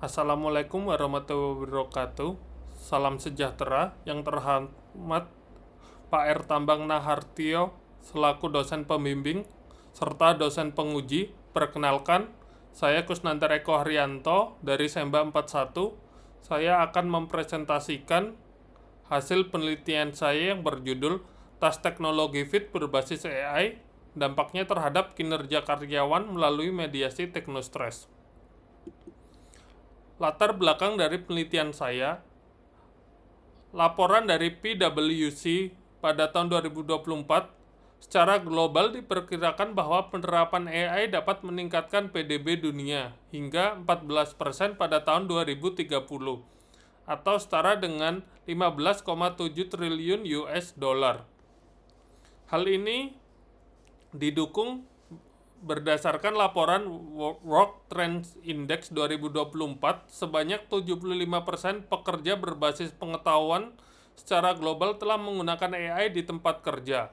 Assalamualaikum warahmatullahi wabarakatuh. Salam sejahtera yang terhormat Pak R. Tambang Nahartio selaku dosen pembimbing serta dosen penguji. Perkenalkan, saya Kusnandar Eko Haryanto dari Semba 41. Saya akan mempresentasikan hasil penelitian saya yang berjudul Tas Teknologi Fit berbasis AI, dampaknya terhadap kinerja karyawan melalui mediasi teknostress. Latar belakang dari penelitian saya, laporan dari PwC pada tahun 2024 secara global diperkirakan bahwa penerapan AI dapat meningkatkan PDB dunia hingga 14% pada tahun 2030 atau setara dengan 15,7 triliun US dollar. Hal ini didukung berdasarkan laporan Work Trends Index 2024, sebanyak 75% pekerja berbasis pengetahuan secara global telah menggunakan AI di tempat kerja.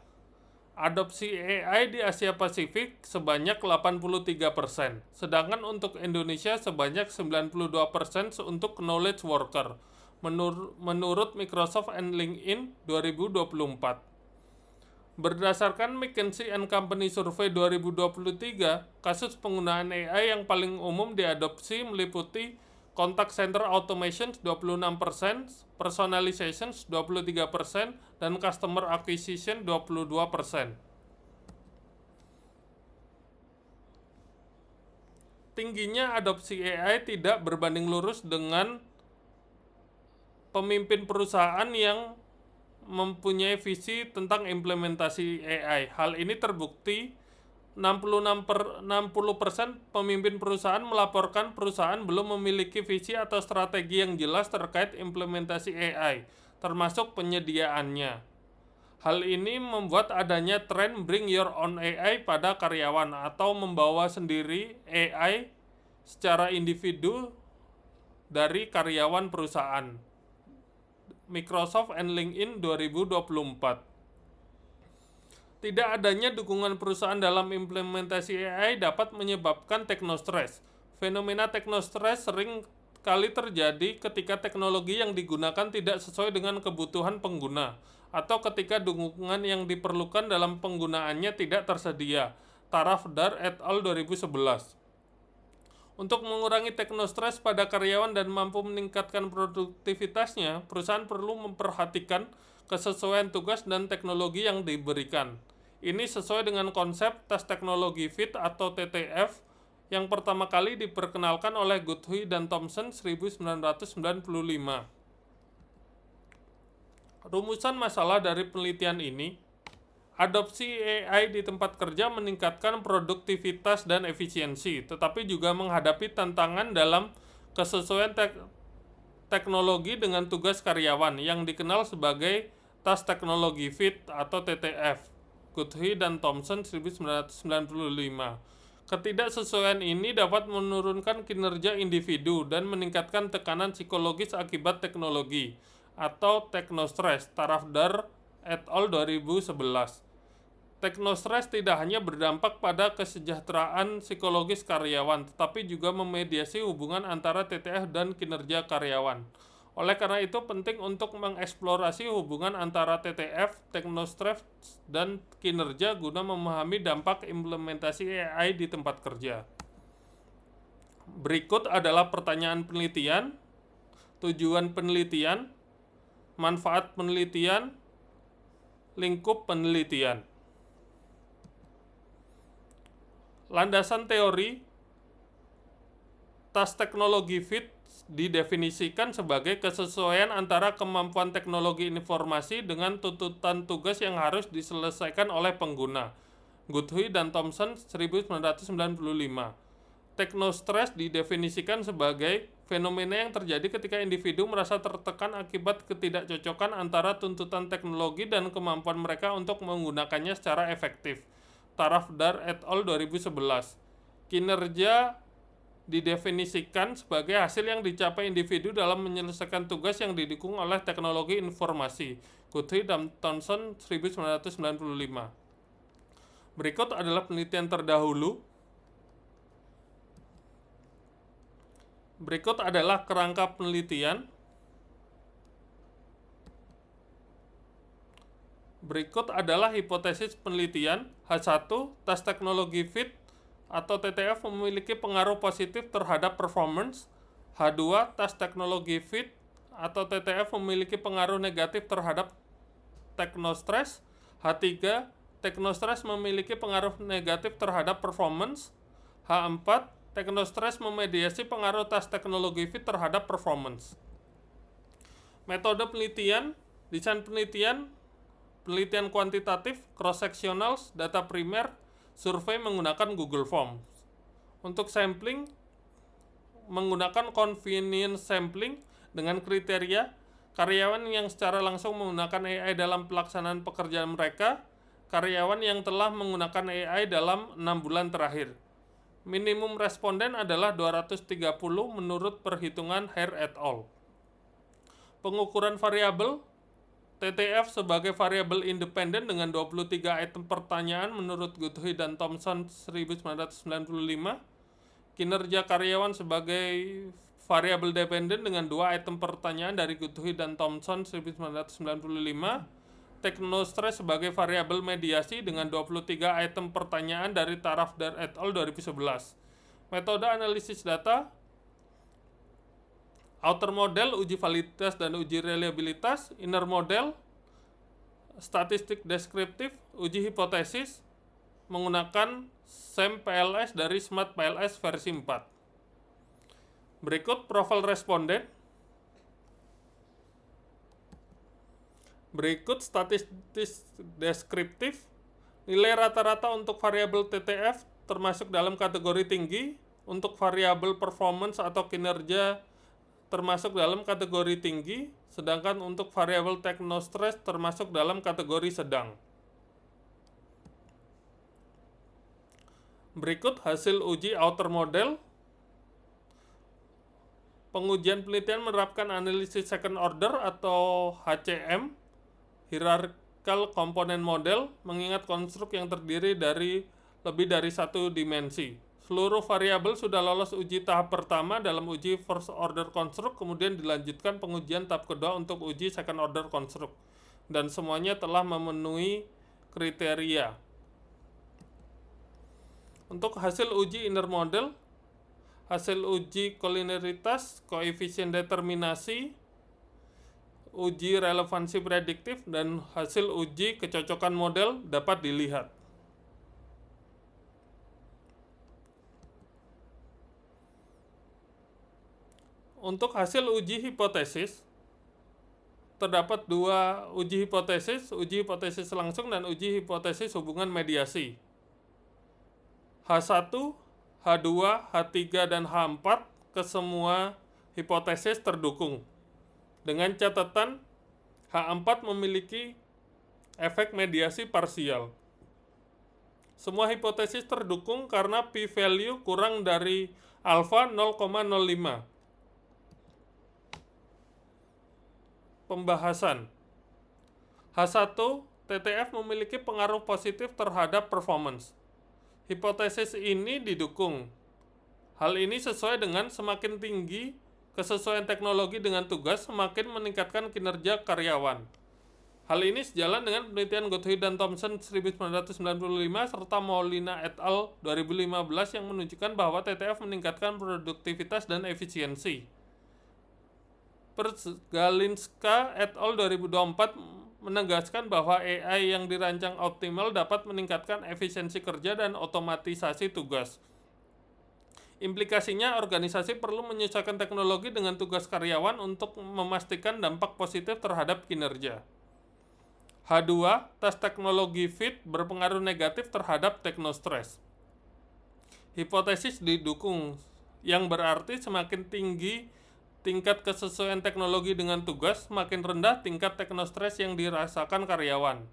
Adopsi AI di Asia Pasifik sebanyak 83%, sedangkan untuk Indonesia sebanyak 92% untuk knowledge worker, menurut Microsoft and LinkedIn 2024. Berdasarkan McKinsey & Company Survey 2023, kasus penggunaan AI yang paling umum diadopsi meliputi contact center automation 26%, personalization 23%, dan customer acquisition 22%. Tingginya adopsi AI tidak berbanding lurus dengan pemimpin perusahaan yang mempunyai visi tentang implementasi AI. Hal ini terbukti 60% pemimpin perusahaan melaporkan perusahaan belum memiliki visi atau strategi yang jelas terkait implementasi AI, termasuk penyediaannya. Hal ini membuat adanya tren bring your own AI pada karyawan atau membawa sendiri AI secara individu dari karyawan perusahaan. Microsoft and LinkedIn 2024. Tidak adanya dukungan perusahaan dalam implementasi AI dapat menyebabkan teknostress. Fenomena teknostress sering kali terjadi ketika teknologi yang digunakan tidak sesuai dengan kebutuhan pengguna atau ketika dukungan yang diperlukan dalam penggunaannya tidak tersedia. Tarafdar et al. 2011. Untuk mengurangi teknostress pada karyawan dan mampu meningkatkan produktivitasnya, perusahaan perlu memperhatikan kesesuaian tugas dan teknologi yang diberikan. Ini sesuai dengan konsep tes teknologi fit atau TTF yang pertama kali diperkenalkan oleh Guthrie dan Thomson 1995. Rumusan masalah dari penelitian ini: adopsi AI di tempat kerja meningkatkan produktivitas dan efisiensi, tetapi juga menghadapi tantangan dalam kesesuaian teknologi dengan tugas karyawan yang dikenal sebagai tas teknologi fit atau TTF. Guthrie dan Thomson 1995. Ketidaksesuaian ini dapat menurunkan kinerja individu dan meningkatkan tekanan psikologis akibat teknologi atau teknostress. Tarafdar et al. 2011. Teknostress tidak hanya berdampak pada kesejahteraan psikologis karyawan, tetapi juga memediasi hubungan antara TTF dan kinerja karyawan. Oleh karena itu, penting untuk mengeksplorasi hubungan antara TTF, teknostress, dan kinerja guna memahami dampak implementasi AI di tempat kerja. Berikut adalah pertanyaan penelitian, tujuan penelitian, manfaat penelitian, lingkup penelitian. Landasan teori, tas teknologi fit didefinisikan sebagai kesesuaian antara kemampuan teknologi informasi dengan tuntutan tugas yang harus diselesaikan oleh pengguna. Guthrie dan Thomson 1995. Teknostress didefinisikan sebagai fenomena yang terjadi ketika individu merasa tertekan akibat ketidakcocokan antara tuntutan teknologi dan kemampuan mereka untuk menggunakannya secara efektif. Tarafdar et al. 2011. Kinerja didefinisikan sebagai hasil yang dicapai individu dalam menyelesaikan tugas yang didukung oleh teknologi informasi. Guthrie dan Thomson 1995. Berikut adalah penelitian terdahulu. Berikut adalah kerangka penelitian. Berikut adalah hipotesis penelitian. H1, tes teknologi fit atau TTF memiliki pengaruh positif terhadap performance. H2, tes teknologi fit atau TTF memiliki pengaruh negatif terhadap teknostress. H3, teknostress memiliki pengaruh negatif terhadap performance. H4, teknostress memediasi pengaruh tes teknologi fit terhadap performance. Metode penelitian, desain penelitian, penelitian kuantitatif, cross-sectional, data primer, survei menggunakan Google Forms. Untuk sampling, menggunakan convenience sampling dengan kriteria karyawan yang secara langsung menggunakan AI dalam pelaksanaan pekerjaan mereka, karyawan yang telah menggunakan AI dalam 6 bulan terakhir. Minimum responden adalah 230 menurut perhitungan Hare et al. Pengukuran variabel, TTF sebagai variabel independen dengan 23 item pertanyaan menurut Guthrie dan Thomson 1995. Kinerja karyawan sebagai variabel dependen dengan 2 item pertanyaan dari Guthrie dan Thomson 1995. Teknostress sebagai variabel mediasi dengan 23 item pertanyaan dari Tarafdar et al. 2011. Metode analisis data, outer model, uji validitas dan uji reliabilitas, inner model, statistik deskriptif, uji hipotesis, menggunakan SAM PLS dari Smart PLS versi 4. Berikut profil responden. Berikut statistik deskriptif, nilai rata-rata untuk variabel TTF termasuk dalam kategori tinggi, untuk variabel performance atau kinerja termasuk dalam kategori tinggi, sedangkan untuk variabel teknostress termasuk dalam kategori sedang. Berikut hasil uji outer model. Pengujian penelitian menerapkan analisis second order atau HCM, hierarchical component model, mengingat konstruk yang terdiri dari lebih dari satu dimensi. Seluruh variabel sudah lolos uji tahap pertama dalam uji first order construct, kemudian dilanjutkan pengujian tahap kedua untuk uji second order construct, dan semuanya telah memenuhi kriteria. Untuk hasil uji inner model, hasil uji kolineritas, koefisien determinasi, uji relevansi prediktif, dan hasil uji kecocokan model dapat dilihat. Untuk hasil uji hipotesis, terdapat 2 uji hipotesis langsung dan uji hipotesis hubungan mediasi. H1, H2, H3, dan H4 ke semua hipotesis terdukung. Dengan catatan, H4 memiliki efek mediasi parsial. Semua hipotesis terdukung karena p-value kurang dari alfa 0,05. Pembahasan. H1, TTF memiliki pengaruh positif terhadap performance. Hipotesis ini didukung. Hal ini sesuai dengan semakin tinggi kesesuaian teknologi dengan tugas, semakin meningkatkan kinerja karyawan. Hal ini sejalan dengan penelitian Guthrie dan Thomson 1995 serta Molina et al. 2015 yang menunjukkan bahwa TTF meningkatkan produktivitas dan efisiensi. Pergalinska et al. 2024 menegaskan bahwa AI yang dirancang optimal dapat meningkatkan efisiensi kerja dan otomatisasi tugas. Implikasinya, organisasi perlu menyesuaikan teknologi dengan tugas karyawan untuk memastikan dampak positif terhadap kinerja. H2, tes teknologi fit berpengaruh negatif terhadap teknostress. Hipotesis didukung, yang berarti semakin tinggi tingkat kesesuaian teknologi dengan tugas, semakin rendah tingkat teknostress yang dirasakan karyawan.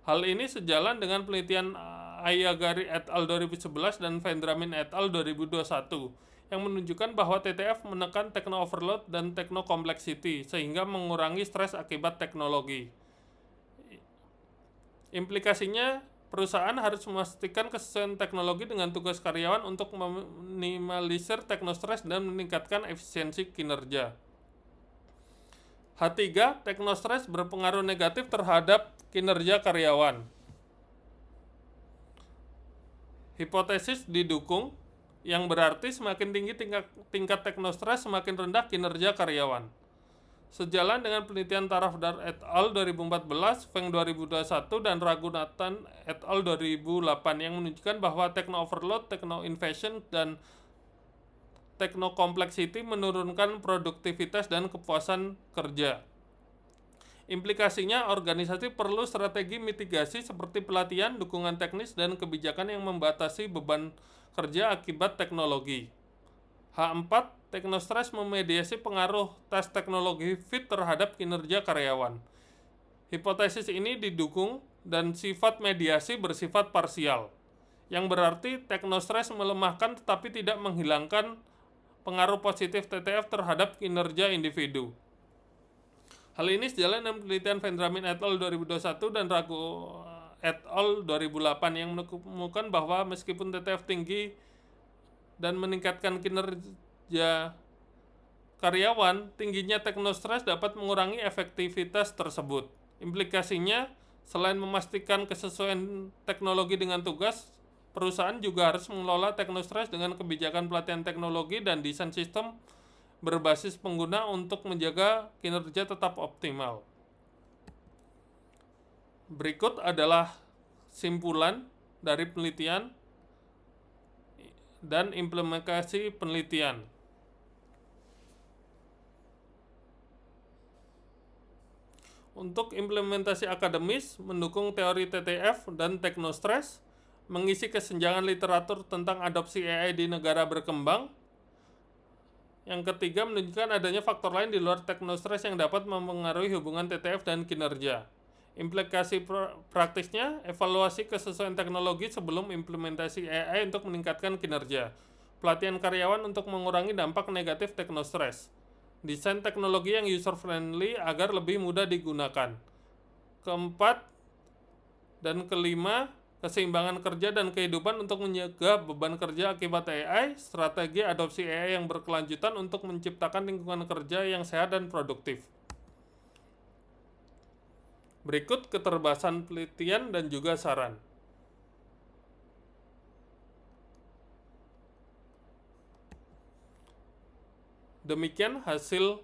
Hal ini sejalan dengan penelitian Ayagari et al. 2011 dan Vendramin et al. 2021 yang menunjukkan bahwa TTF menekan techno overload dan techno complexity sehingga mengurangi stres akibat teknologi. Implikasinya, perusahaan harus memastikan kesesuaian teknologi dengan tugas karyawan untuk meminimalisir teknostres dan meningkatkan efisiensi kinerja. H3, teknostres berpengaruh negatif terhadap kinerja karyawan. Hipotesis didukung, yang berarti semakin tinggi tingkat teknostres, semakin rendah kinerja karyawan. Sejalan dengan penelitian Tarafdar et al. 2014, Feng 2021, dan Raghunathan et al. 2008 yang menunjukkan bahwa techno-overload, techno-invasion, dan techno-complexity menurunkan produktivitas dan kepuasan kerja. Implikasinya, organisasi perlu strategi mitigasi seperti pelatihan, dukungan teknis, dan kebijakan yang membatasi beban kerja akibat teknologi. H4, teknostres memediasi pengaruh tes teknologi fit terhadap kinerja karyawan. Hipotesis ini didukung dan sifat mediasi bersifat parsial, yang berarti teknostres melemahkan tetapi tidak menghilangkan pengaruh positif TTF terhadap kinerja individu. Hal ini sejalan dengan penelitian Vendramin et al. 2021 dan Raghu et al. 2008 yang menemukan bahwa meskipun TTF tinggi dan meningkatkan kinerja karyawan, tingginya teknostres dapat mengurangi efektivitas tersebut. Implikasinya, selain memastikan kesesuaian teknologi dengan tugas, perusahaan juga harus mengelola teknostres dengan kebijakan pelatihan teknologi dan desain sistem berbasis pengguna untuk menjaga kinerja tetap optimal. Berikut adalah simpulan dari penelitian dan implementasi penelitian. Untuk implementasi akademis, mendukung teori TTF dan teknostres, mengisi kesenjangan literatur tentang adopsi AI di negara berkembang. Yang ketiga, menunjukkan adanya faktor lain di luar teknostres yang dapat mempengaruhi hubungan TTF dan kinerja. Implikasi praktisnya, evaluasi kesesuaian teknologi sebelum implementasi AI untuk meningkatkan kinerja. Pelatihan karyawan untuk mengurangi dampak negatif teknostres. Desain teknologi yang user-friendly agar lebih mudah digunakan. Keempat dan kelima, keseimbangan kerja dan kehidupan untuk mencegah beban kerja akibat AI, strategi adopsi AI yang berkelanjutan untuk menciptakan lingkungan kerja yang sehat dan produktif. Berikut keterbatasan penelitian dan juga saran. Demikian hasil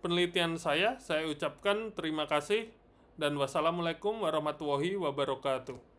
penelitian saya ucapkan terima kasih dan wassalamualaikum warahmatullahi wabarakatuh.